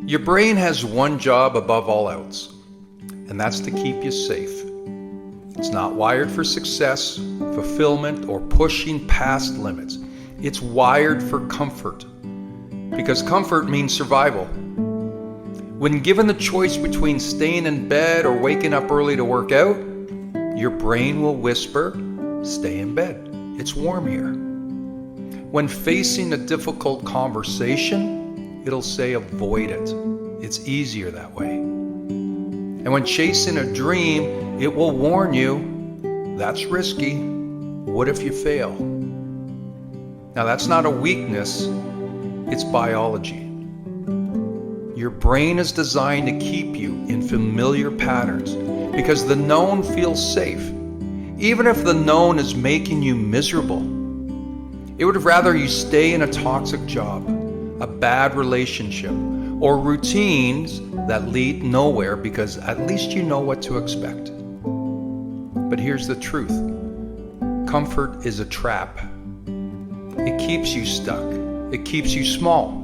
Your brain has one job above all else, and that's to keep you safe. It's not wired for success, fulfillment, or pushing past limits. It's wired for comfort, because comfort means survival. When given the choice between staying in bed or waking up early to work out, your brain will whisper, "Stay in bed. It's warm here." When facing a difficult conversation, it'll say, "Avoid it. It's easier that way." And when chasing a dream, it will warn you, "That's risky. What if you fail?" Now, that's not a weakness, it's biology. Your brain is designed to keep you in familiar patterns because the known feels safe, even if the known is making you miserable. It would rather you stay in a toxic job, a bad relationship, or routines that lead nowhere because at least you know what to expect. But here's the truth. Comfort is a trap. It keeps you stuck. It keeps you small.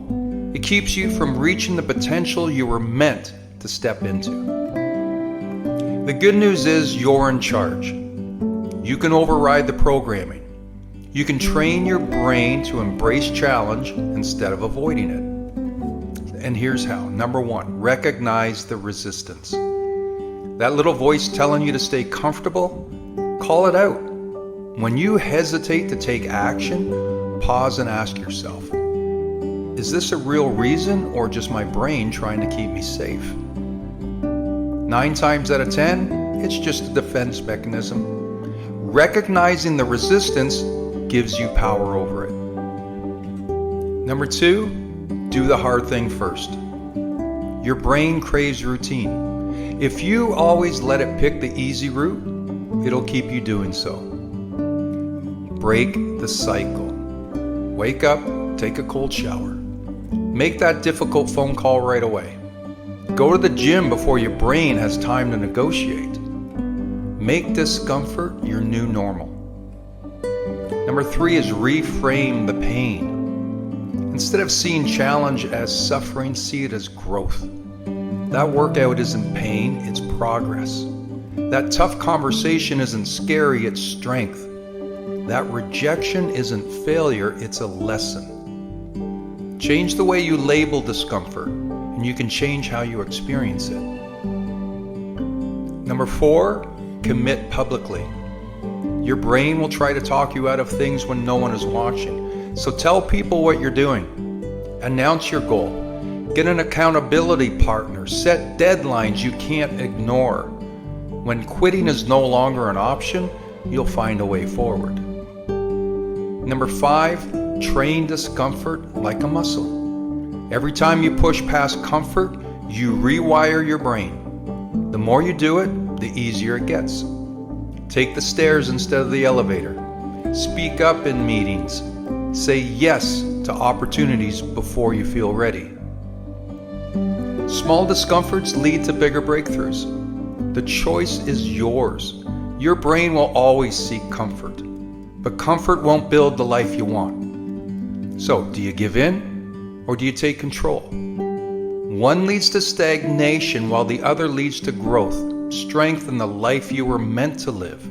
It keeps you from reaching the potential you were meant to step into. The good news is you're in charge. You can override the programming. You can train your brain to embrace challenge instead of avoiding it. And here's how. Number one, recognize the resistance. That little voice telling you to stay comfortable, call it out. When you hesitate to take action, pause and ask yourself, is this a real reason or just my brain trying to keep me safe? 9 times out of 10, it's just a defense mechanism. Recognizing the resistance gives you power over it. Number 2, do the hard thing first. Your brain craves routine. If you always let it pick the easy route, it'll keep you doing so. Break the cycle. Wake up, take a cold shower. Make that difficult phone call right away. Go to the gym before your brain has time to negotiate. Make discomfort your new normal. Number 3 is reframe the pain. Instead of seeing challenge as suffering, see it as growth. That workout isn't pain, it's progress. That tough conversation isn't scary, it's strength. That rejection isn't failure, it's a lesson. Change the way you label discomfort, and you can change how you experience it. Number 4, commit publicly. Your brain will try to talk you out of things when no one is watching. So tell people what you're doing. Announce your goal. Get an accountability partner. Set deadlines you can't ignore. When quitting is no longer an option, you'll find a way forward. Number 5, train discomfort like a muscle. Every time you push past comfort, you rewire your brain. The more you do it, the easier it gets. Take the stairs instead of the elevator. Speak up in meetings. Say yes to opportunities before you feel ready. Small discomforts lead to bigger breakthroughs. The choice is yours. Your brain will always seek comfort, but comfort won't build the life you want. So, do you give in or do you take control? One leads to stagnation while the other leads to growth, strength in the life you were meant to live.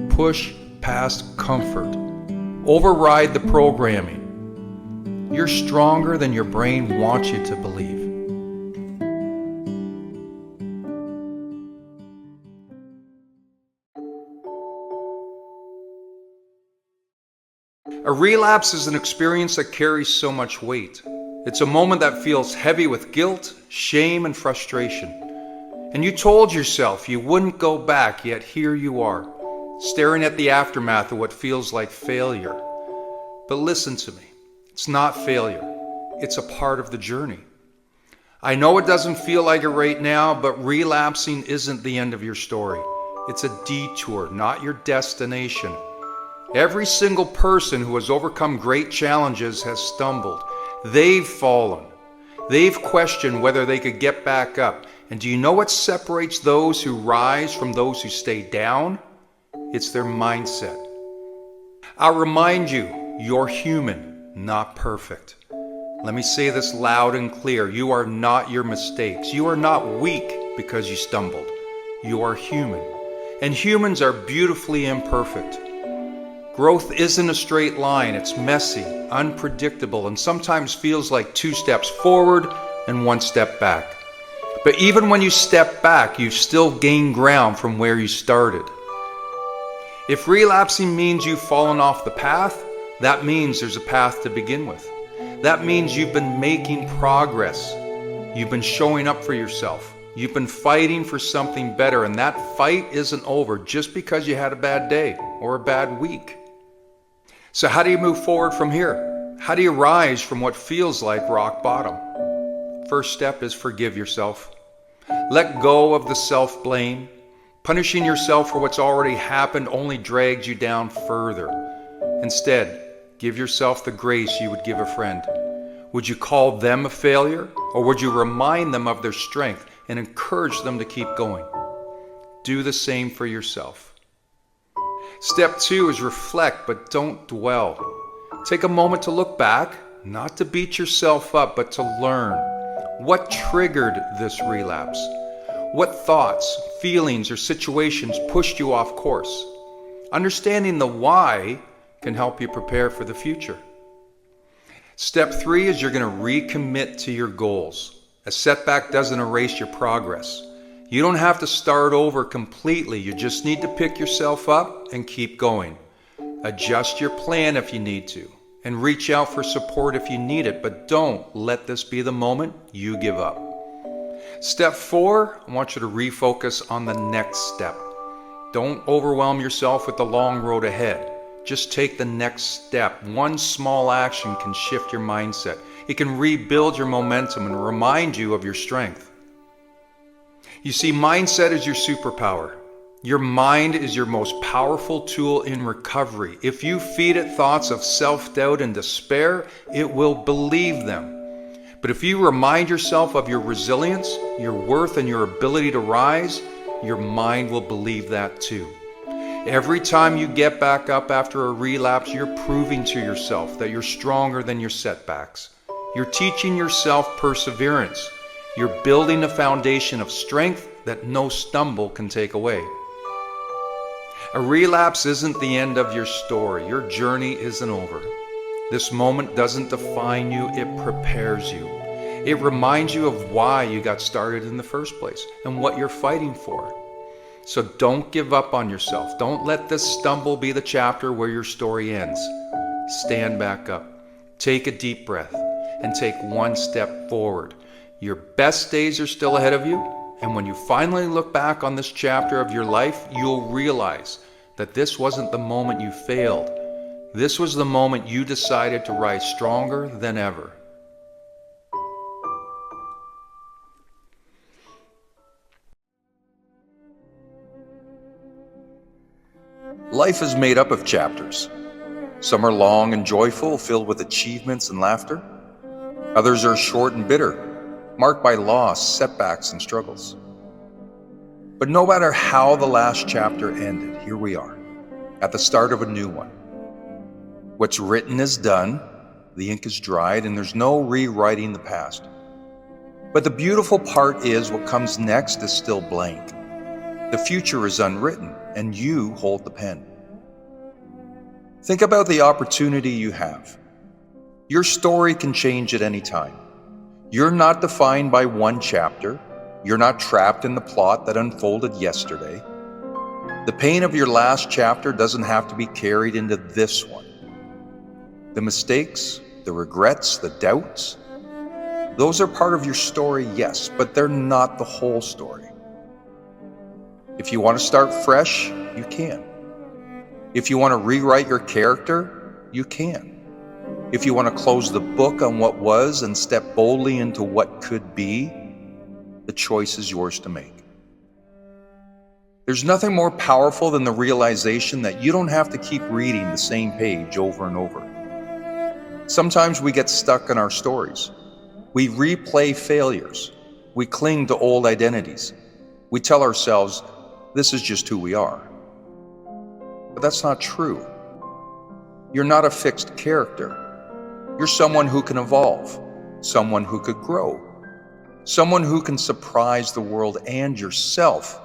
Push past comfort. Override the programming. You're stronger than your brain wants you to believe. A relapse is an experience that carries so much weight. It's a moment that feels heavy with guilt, shame, and frustration. And you told yourself you wouldn't go back, yet here you are, staring at the aftermath of what feels like failure. But listen to me, it's not failure. It's a part of the journey. I know it doesn't feel like it right now, but relapsing isn't the end of your story. It's a detour, not your destination. Every single person who has overcome great challenges has stumbled. They've fallen. They've questioned whether they could get back up. And do you know what separates those who rise from those who stay down? It's their mindset. I'll remind you, you're human, not perfect. Let me say this loud and clear. You are not your mistakes. You are not weak because you stumbled. You are human. And humans are beautifully imperfect. Growth isn't a straight line. It's messy, unpredictable, and sometimes feels like 2 steps forward and 1 step back. But even when you step back, you've still gained ground from where you started. If relapsing means you've fallen off the path, that means there's a path to begin with. That means you've been making progress. You've been showing up for yourself. You've been fighting for something better, and that fight isn't over just because you had a bad day or a bad week. So how do you move forward from here? How do you rise from what feels like rock bottom? First step is forgive yourself. Let go of the self-blame. Punishing yourself for what's already happened only drags you down further. Instead, give yourself the grace you would give a friend. Would you call them a failure, or would you remind them of their strength and encourage them to keep going? Do the same for yourself. Step 2 is reflect, but don't dwell. Take a moment to look back, not to beat yourself up, but to learn. What triggered this relapse? What thoughts, feelings, or situations pushed you off course? Understanding the why can help you prepare for the future. Step 3 is you're going to recommit to your goals. A setback doesn't erase your progress. You don't have to start over completely. You just need to pick yourself up and keep going. Adjust your plan if you need to, and reach out for support if you need it, but don't let this be the moment you give up. Step 4, I want you to refocus on the next step. Don't overwhelm yourself with the long road ahead. Just take the next step. One small action can shift your mindset. It can rebuild your momentum and remind you of your strength. You see, mindset is your superpower. Your mind is your most powerful tool in recovery. If you feed it thoughts of self-doubt and despair, it will believe them. But if you remind yourself of your resilience, your worth, and your ability to rise, your mind will believe that too. Every time you get back up after a relapse, you're proving to yourself that you're stronger than your setbacks. You're teaching yourself perseverance. You're building a foundation of strength that no stumble can take away. A relapse isn't the end of your story. Your journey isn't over. This moment doesn't define you, it prepares you. It reminds you of why you got started in the first place and what you're fighting for. So don't give up on yourself. Don't let this stumble be the chapter where your story ends. Stand back up. Take a deep breath and take 1 step forward. Your best days are still ahead of you, and when you finally look back on this chapter of your life, you'll realize that this wasn't the moment you failed. This was the moment you decided to rise stronger than ever. Life is made up of chapters. Some are long and joyful, filled with achievements and laughter. Others are short and bitter, marked by loss, setbacks, and struggles. But no matter how the last chapter ended, here we are, at the start of a new one. What's written is done, the ink is dried, and there's no rewriting the past. But the beautiful part is what comes next is still blank. The future is unwritten, and you hold the pen. Think about the opportunity you have. Your story can change at any time. You're not defined by one chapter. You're not trapped in the plot that unfolded yesterday. The pain of your last chapter doesn't have to be carried into this one. The mistakes, the regrets, the doubts, those are part of your story, yes, but they're not the whole story. If you want to start fresh, you can. If you want to rewrite your character, you can. If you want to close the book on what was and step boldly into what could be, the choice is yours to make. There's nothing more powerful than the realization that you don't have to keep reading the same page over and over. Sometimes we get stuck in our stories. We replay failures. We cling to old identities. We tell ourselves, this is just who we are. But that's not true. You're not a fixed character. You're someone who can evolve. someone who could grow, someone who can surprise the world and yourself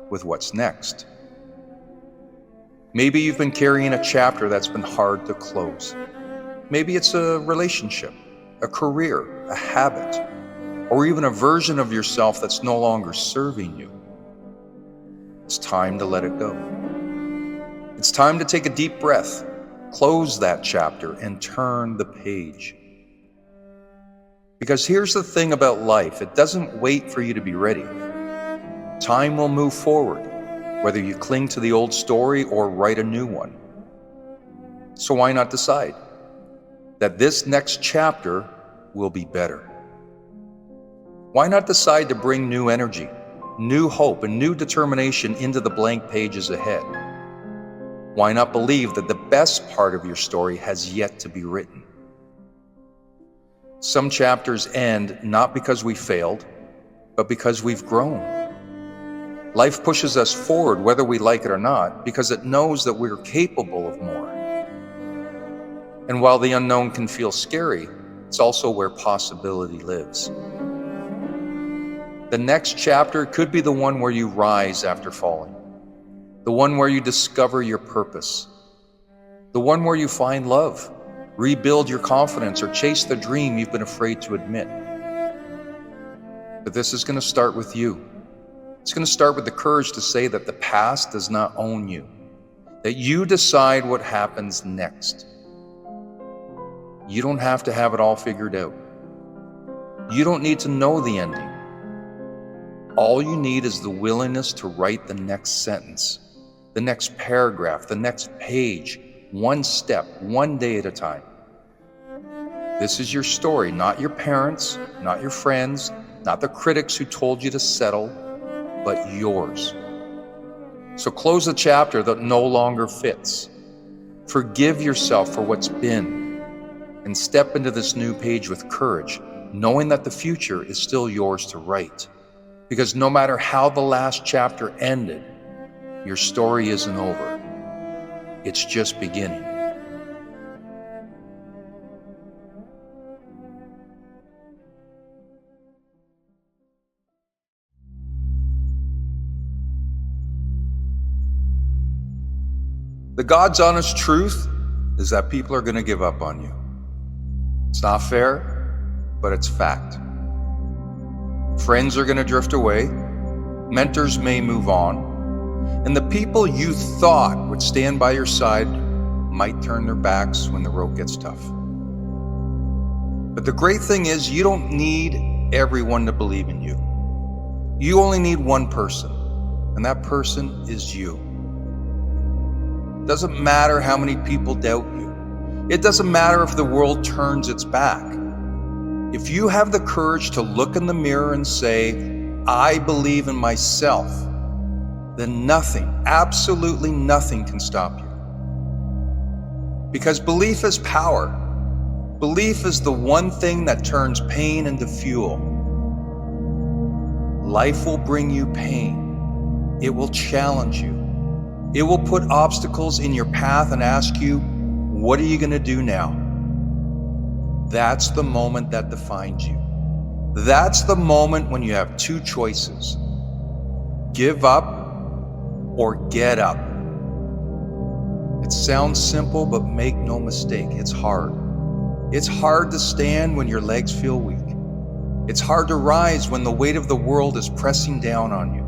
with what's next. Maybe you've been carrying a chapter that's been hard to close. Maybe it's a relationship, a career, a habit, or even a version of yourself that's no longer serving you. It's time to let it go. It's time to take a deep breath, close that chapter, and turn the page. Because here's the thing about life, it doesn't wait for you to be ready. Time will move forward, whether you cling to the old story or write a new one. So why not decide that this next chapter will be better? Why not decide to bring new energy, new hope, and new determination into the blank pages ahead? Why not believe that the best part of your story has yet to be written? Some chapters end not because we failed, but because we've grown. Life pushes us forward whether we like it or not, because it knows that we're capable of more. And while the unknown can feel scary, it's also where possibility lives. The next chapter could be the one where you rise after falling, the one where you discover your purpose, the one where you find love, rebuild your confidence, or chase the dream you've been afraid to admit. But this is going to start with you. It's going to start with the courage to say that the past does not own you, that you decide what happens next. You don't have to have it all figured out. You don't need to know the ending. All you need is the willingness to write the next sentence, the next paragraph, the next page, one step, one day at a time. This is your story, not your parents, not your friends, not the critics who told you to settle, but yours. So close the chapter that no longer fits. Forgive yourself for what's been, and step into this new page with courage, knowing that the future is still yours to write. Because no matter how the last chapter ended, your story isn't over. It's just beginning. The God's honest truth is that people are going to give up on you. It's not fair, but it's fact. Friends are going to drift away. Mentors may move on. And the people you thought would stand by your side might turn their backs when the road gets tough. But the great thing is, you don't need everyone to believe in you. You only need one person, and that person is you. It doesn't matter how many people doubt you. It doesn't matter if the world turns its back. If you have the courage to look in the mirror and say, I believe in myself, then nothing, absolutely nothing can stop you. Because belief is power. Belief is the one thing that turns pain into fuel. Life will bring you pain. It will challenge you. It will put obstacles in your path and ask you, what are you going to do now? That's the moment that defines you. That's the moment when you have two choices. Give up or get up. It sounds simple, but make no mistake, it's hard. It's hard to stand when your legs feel weak. It's hard to rise when the weight of the world is pressing down on you.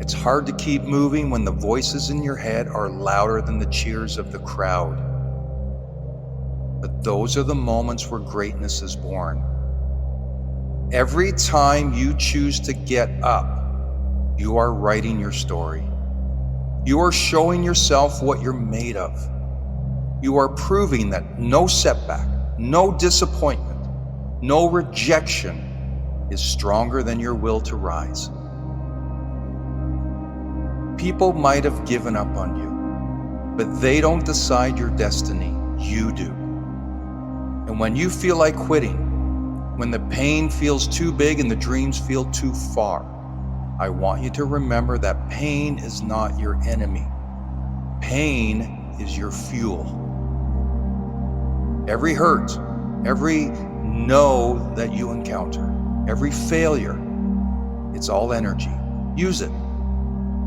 It's hard to keep moving when the voices in your head are louder than the cheers of the crowd. But those are the moments where greatness is born. Every time you choose to get up, you are writing your story. You are showing yourself what you're made of. You are proving that no setback, no disappointment, no rejection is stronger than your will to rise. People might have given up on you, but they don't decide your destiny. You do. And when you feel like quitting, when the pain feels too big and the dreams feel too far, I want you to remember that pain is not your enemy. Pain is your fuel. Every hurt, every know that you encounter. Every failure, it's all energy. Use it.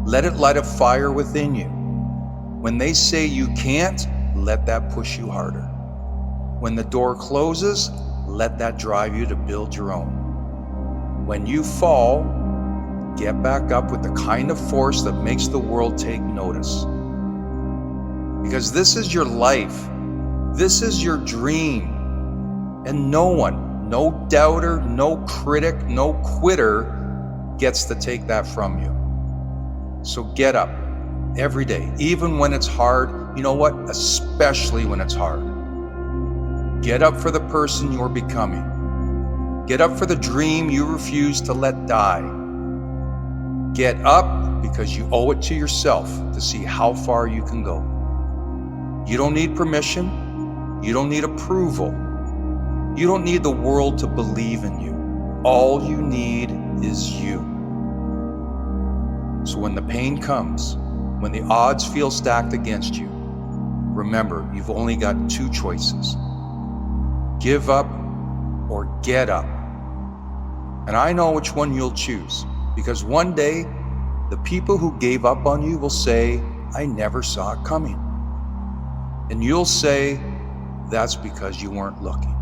Let it light a fire within you. When they say you can't, let that push you harder. When the door closes, let that drive you to build your own. When you fall, get back up with the kind of force that makes the world take notice. Because this is your life. This is your dream. And no one, no doubter, no critic, no quitter gets to take that from you. So get up every day, even when it's hard. You know what? Especially when it's hard. Get up for the person you're becoming. Get up for the dream you refuse to let die. Get up because you owe it to yourself to see how far you can go. You don't need permission. You don't need approval. You don't need the world to believe in you. All you need is you. So when the pain comes, when the odds feel stacked against you, remember, you've only got two choices. Give up or get up. And I know which one you'll choose, because one day, the people who gave up on you will say, I never saw it coming. And you'll say, that's because you weren't looking.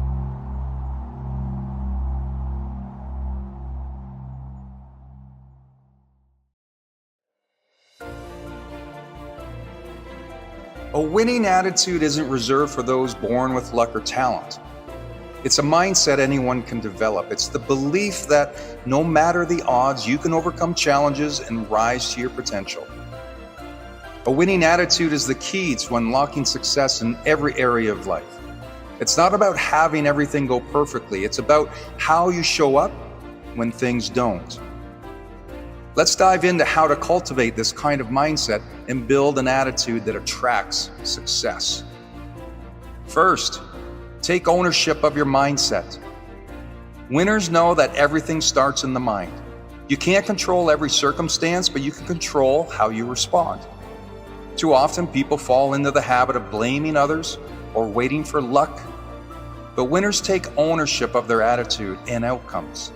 A winning attitude isn't reserved for those born with luck or talent. It's a mindset anyone can develop. It's the belief that no matter the odds, you can overcome challenges and rise to your potential. A winning attitude is the key to unlocking success in every area of life. It's not about having everything go perfectly. It's about how you show up when things don't. Let's dive into how to cultivate this kind of mindset and build an attitude that attracts success. First, take ownership of your mindset. Winners know that everything starts in the mind. You can't control every circumstance, but you can control how you respond. Too often, people fall into the habit of blaming others or waiting for luck. But winners take ownership of their attitude and outcomes.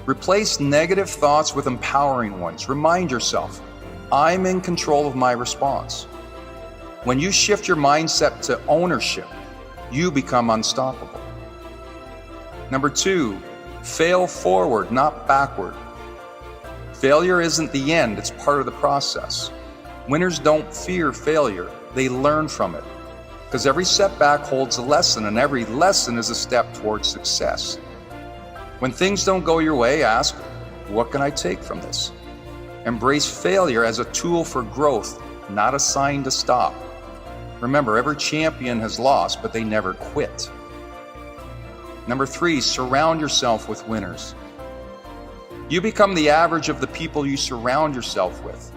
Replace negative thoughts with empowering ones. Remind yourself, I'm in control of my response. When you shift your mindset to ownership, you become unstoppable. Number 2, fail forward, not backward. Failure isn't the end, it's part of the process. Winners don't fear failure, they learn from it. Because every setback holds a lesson, and every lesson is a step towards success. When things don't go your way, ask, what can I take from this? Embrace failure as a tool for growth, not a sign to stop. Remember, every champion has lost, but they never quit. Number 3, surround yourself with winners. You become the average of the people you surround yourself with.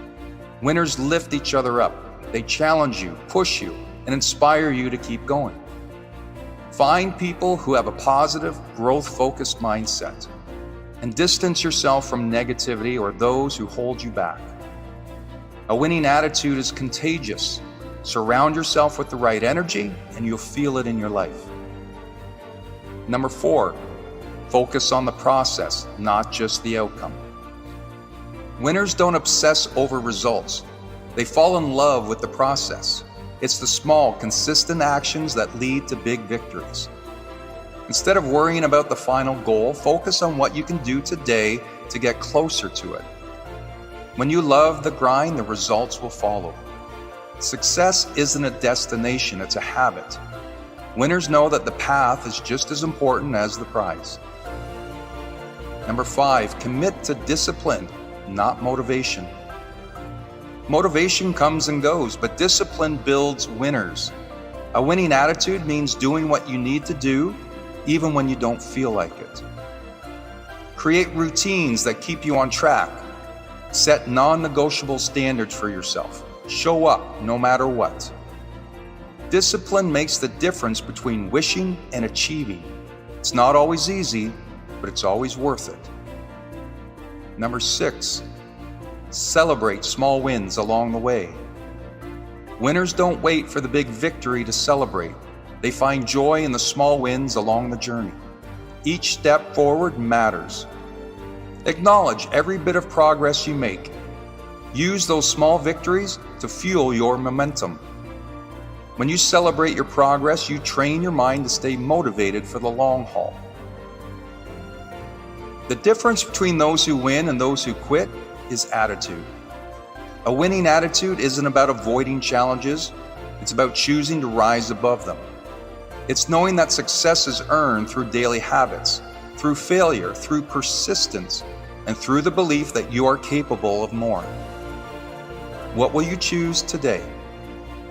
Winners lift each other up. They challenge you, push you, and inspire you to keep going. Find people who have a positive, growth-focused mindset, and distance yourself from negativity or those who hold you back. A winning attitude is contagious. Surround yourself with the right energy, and you'll feel it in your life. Number 4, focus on the process, not just the outcome. Winners don't obsess over results. They fall in love with the process. It's the small, consistent actions that lead to big victories. Instead of worrying about the final goal, focus on what you can do today to get closer to it. When you love the grind, the results will follow. Success isn't a destination, it's a habit. Winners know that the path is just as important as the prize. Number 5, commit to discipline, not motivation. Motivation comes and goes, but discipline builds winners. A winning attitude means doing what you need to do, even when you don't feel like it. Create routines that keep you on track. Set non-negotiable standards for yourself. Show up no matter what. Discipline makes the difference between wishing and achieving. It's not always easy, but it's always worth it. Number 6, celebrate small wins along the way. Winners don't wait for the big victory to celebrate. They find joy in the small wins along the journey. Each step forward matters. Acknowledge every bit of progress you make. Use those small victories to fuel your momentum. When you celebrate your progress, you train your mind to stay motivated for the long haul. The difference between those who win and those who quit is attitude. A winning attitude isn't about avoiding challenges, it's about choosing to rise above them. It's knowing that success is earned through daily habits, through failure, through persistence, and through the belief that you are capable of more. What will you choose today?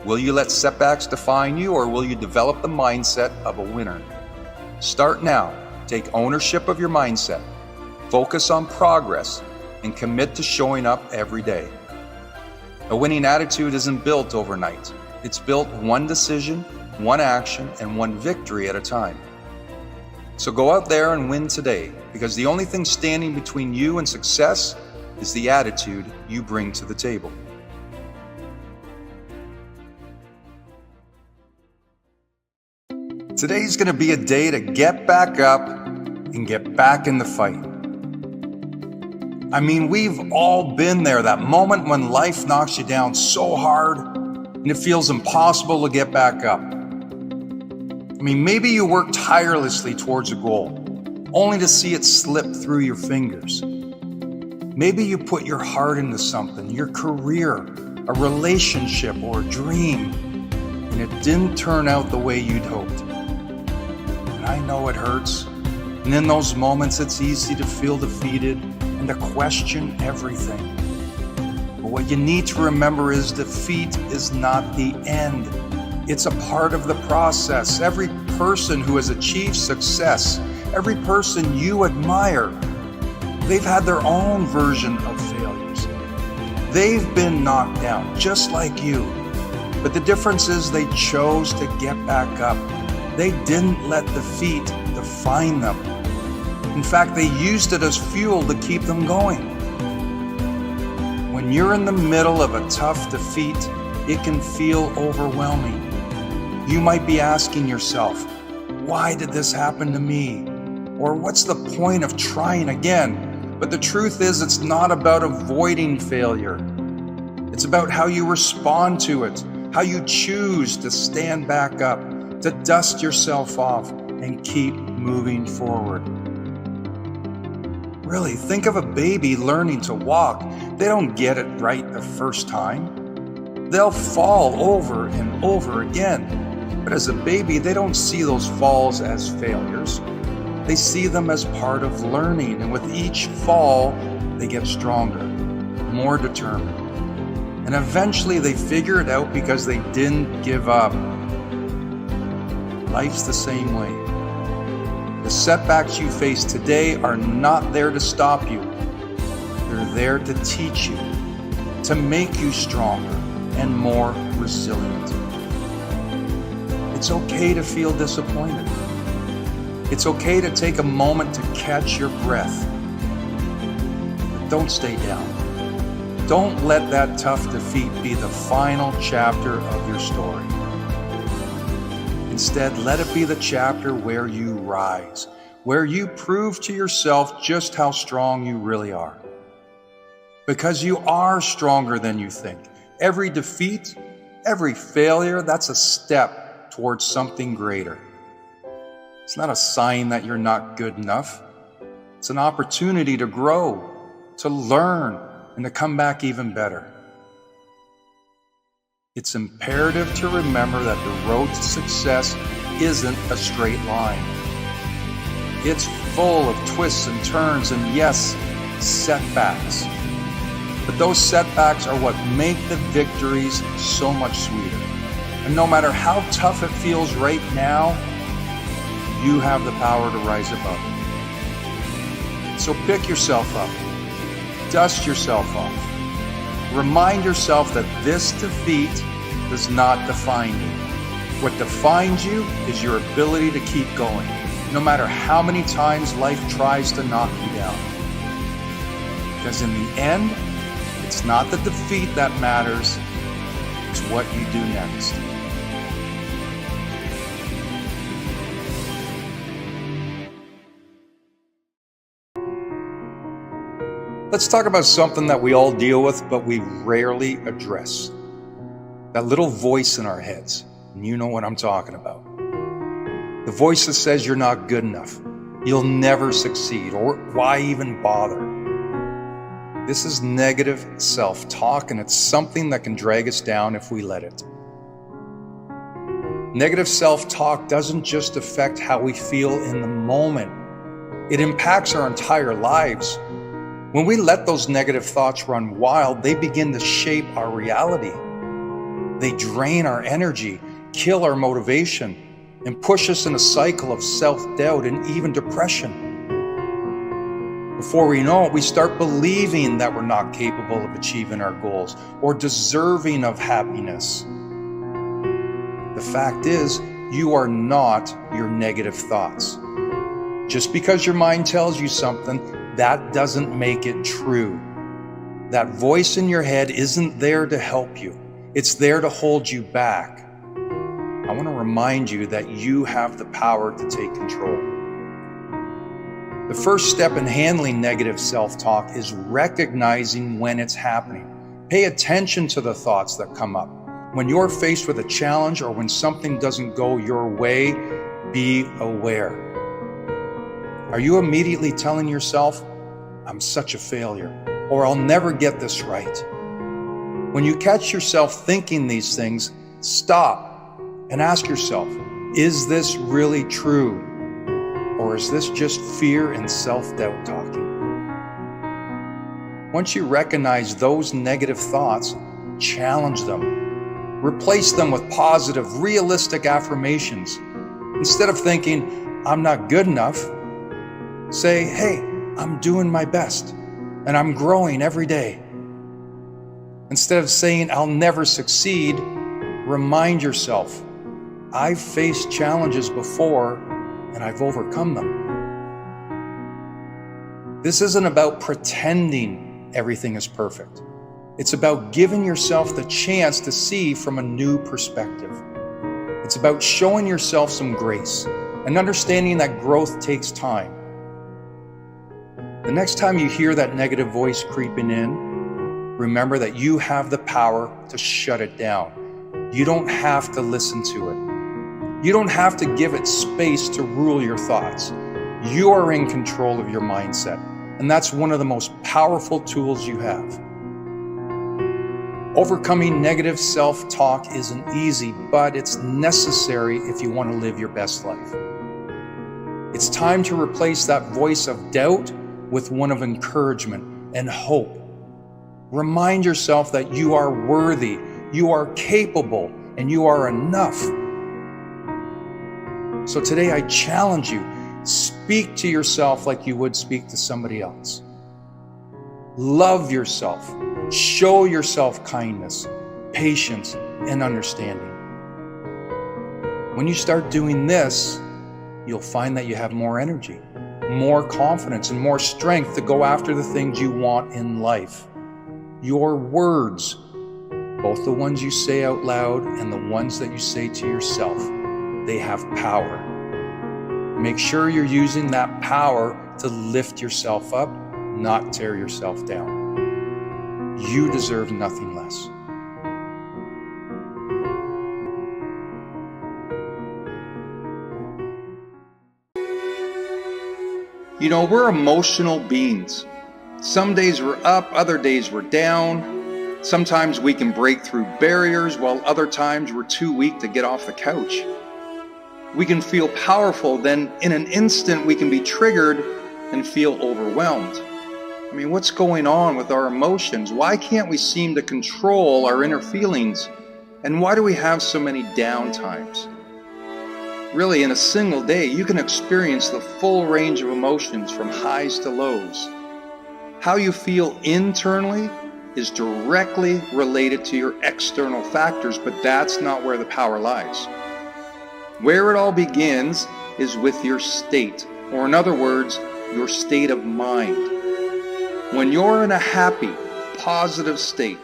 Will you let setbacks define you, or will you develop the mindset of a winner? Start now. Take ownership of your mindset. Focus on progress and commit to showing up every day. A winning attitude isn't built overnight. It's built one decision, one action, and one victory at a time. So go out there and win today, because the only thing standing between you and success is the attitude you bring to the table. Today's going to be a day to get back up and get back in the fight. I mean, we've all been there, that moment when life knocks you down so hard and it feels impossible to get back up. I mean, maybe you work tirelessly towards a goal, only to see it slip through your fingers. Maybe you put your heart into something, your career, a relationship, or a dream, and it didn't turn out the way you'd hoped. And I know it hurts, and in those moments it's easy to feel defeated and to question everything. But what you need to remember is defeat is not the end. It's a part of the process. Every person who has achieved success, every person you admire, they've had their own version of failures. They've been knocked down, just like you. But the difference is they chose to get back up. They didn't let defeat define them. In fact, they used it as fuel to keep them going. When you're in the middle of a tough defeat, it can feel overwhelming. You might be asking yourself, why did this happen to me? Or what's the point of trying again? But the truth is, it's not about avoiding failure. It's about how you respond to it, how you choose to stand back up, to dust yourself off and keep moving forward. Really, think of a baby learning to walk. They don't get it right the first time. They'll fall over and over again. But as a baby, they don't see those falls as failures. They see them as part of learning, and with each fall, they get stronger, more determined. And eventually they figure it out because they didn't give up. Life's the same way. The setbacks you face today are not there to stop you. They're there to teach you, to make you stronger and more resilient. It's okay to feel disappointed. It's okay to take a moment to catch your breath. But don't stay down. Don't let that tough defeat be the final chapter of your story. Instead, let it be the chapter where you rise, where you prove to yourself just how strong you really are. Because you are stronger than you think. Every defeat, every failure, that's a step towards something greater. It's not a sign that you're not good enough. It's an opportunity to grow, to learn, and to come back even better. It's imperative to remember that the road to success isn't a straight line. It's full of twists and turns and, yes, setbacks. But those setbacks are what make the victories so much sweeter. And no matter how tough it feels right now, you have the power to rise above it. So pick yourself up, dust yourself off. Remind yourself that this defeat does not define you. What defines you is your ability to keep going, no matter how many times life tries to knock you down. Because in the end, it's not the defeat that matters, it's what you do next. Let's talk about something that we all deal with, but we rarely address. That little voice in our heads, and you know what I'm talking about. The voice that says you're not good enough, you'll never succeed, or why even bother? This is negative self-talk, and it's something that can drag us down if we let it. Negative self-talk doesn't just affect how we feel in the moment. It impacts our entire lives. When we let those negative thoughts run wild, they begin to shape our reality. They drain our energy, kill our motivation, and push us in a cycle of self-doubt and even depression. Before we know it, we start believing that we're not capable of achieving our goals or deserving of happiness. The fact is, you are not your negative thoughts. Just because your mind tells you something, that doesn't make it true. That voice in your head isn't there to help you. It's there to hold you back. I want to remind you that you have the power to take control. The first step in handling negative self-talk is recognizing when it's happening. Pay attention to the thoughts that come up. When you're faced with a challenge or when something doesn't go your way, be aware. Are you immediately telling yourself, I'm such a failure, or I'll never get this right? When you catch yourself thinking these things, stop and ask yourself, is this really true? Or is this just fear and self-doubt talking? Once you recognize those negative thoughts, challenge them. Replace them with positive, realistic affirmations. Instead of thinking, I'm not good enough, say, hey, I'm doing my best and I'm growing every day. Instead of saying, I'll never succeed, remind yourself, I've faced challenges before and I've overcome them. This isn't about pretending everything is perfect. It's about giving yourself the chance to see from a new perspective. It's about showing yourself some grace and understanding that growth takes time. The next time you hear that negative voice creeping in, remember that you have the power to shut it down. You don't have to listen to it. You don't have to give it space to rule your thoughts. You are in control of your mindset, and that's one of the most powerful tools you have. Overcoming negative self-talk isn't easy, but it's necessary if you want to live your best life. It's time to replace that voice of doubt with one of encouragement and hope. Remind yourself that you are worthy, you are capable, and you are enough. So today I challenge you, speak to yourself like you would speak to somebody else. Love yourself. Show yourself kindness, patience, and understanding. When you start doing this, you'll find that you have more energy, more confidence, and more strength to go after the things you want in life. Your words, both the ones you say out loud and the ones that you say to yourself, they have power. Make sure you're using that power to lift yourself up, not tear yourself down. You deserve nothing less. You know, we're emotional beings. Some days we're up, other days we're down. Sometimes we can break through barriers, while other times we're too weak to get off the couch. We can feel powerful, then in an instant we can be triggered and feel overwhelmed. I mean, what's going on with our emotions? Why can't we seem to control our inner feelings? And why do we have so many down times? Really, in a single day, you can experience the full range of emotions from highs to lows. How you feel internally is directly related to your external factors, but that's not where the power lies. Where it all begins is with your state, or in other words, your state of mind. When you're in a happy, positive state,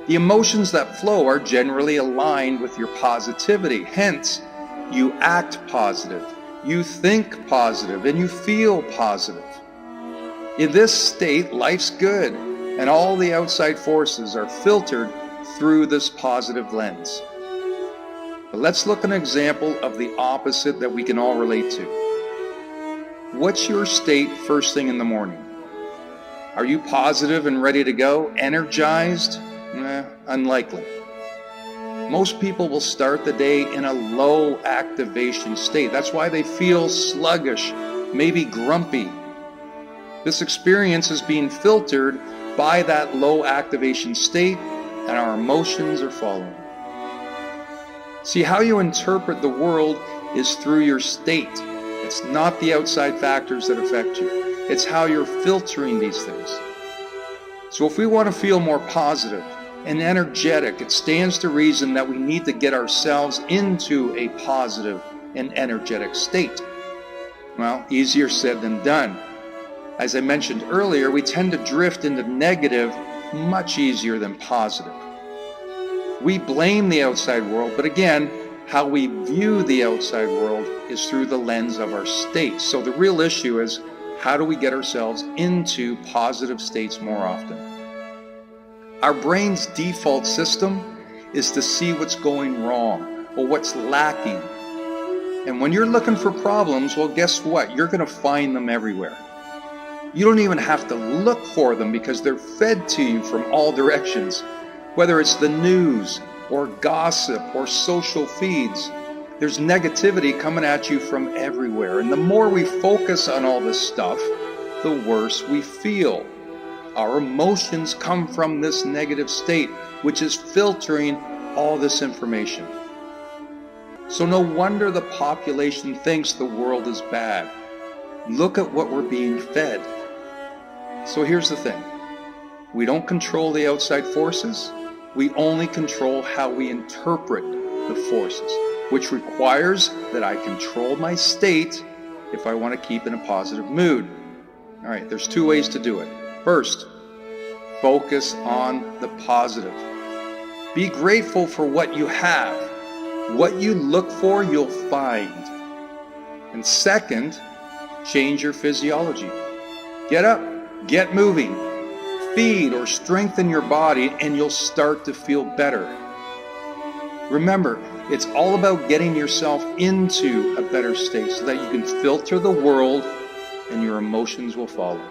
the emotions that flow are generally aligned with your positivity. Hence, you act positive, you think positive, and you feel positive. In this state, life's good, and all the outside forces are filtered through this positive lens. But let's look at an example of the opposite that we can all relate to. What's your state first thing in the morning? Are you positive and ready to go? Energized? Unlikely. Most people will start the day in a low activation state. That's why they feel sluggish, maybe grumpy. This experience is being filtered by that low activation state, and our emotions are following. See, how you interpret the world is through your state. It's not the outside factors that affect you. It's how you're filtering these things. So if we want to feel more positive and energetic, it stands to reason that we need to get ourselves into a positive and energetic state. Well, easier said than done. As I mentioned earlier, we tend to drift into negative much easier than positive. We blame the outside world, but again, how we view the outside world is through the lens of our state. So the real issue is, how do we get ourselves into positive states more often? Our brain's default system is to see what's going wrong or what's lacking. And when you're looking for problems, well, guess what? You're going to find them everywhere. You don't even have to look for them because they're fed to you from all directions. Whether it's the news or gossip or social feeds, there's negativity coming at you from everywhere. And the more we focus on all this stuff, the worse we feel. Our emotions come from this negative state, which is filtering all this information. So no wonder the population thinks the world is bad. Look at what we're being fed. So here's the thing. We don't control the outside forces. We only control how we interpret the forces, which requires that I control my state if I want to keep in a positive mood. All right, there's two ways to do it. First, focus on the positive. Be grateful for what you have. What you look for, you'll find. And second, change your physiology. Get up, get moving, feed or strengthen your body, and you'll start to feel better. Remember, it's all about getting yourself into a better state so that you can filter the world and your emotions will follow.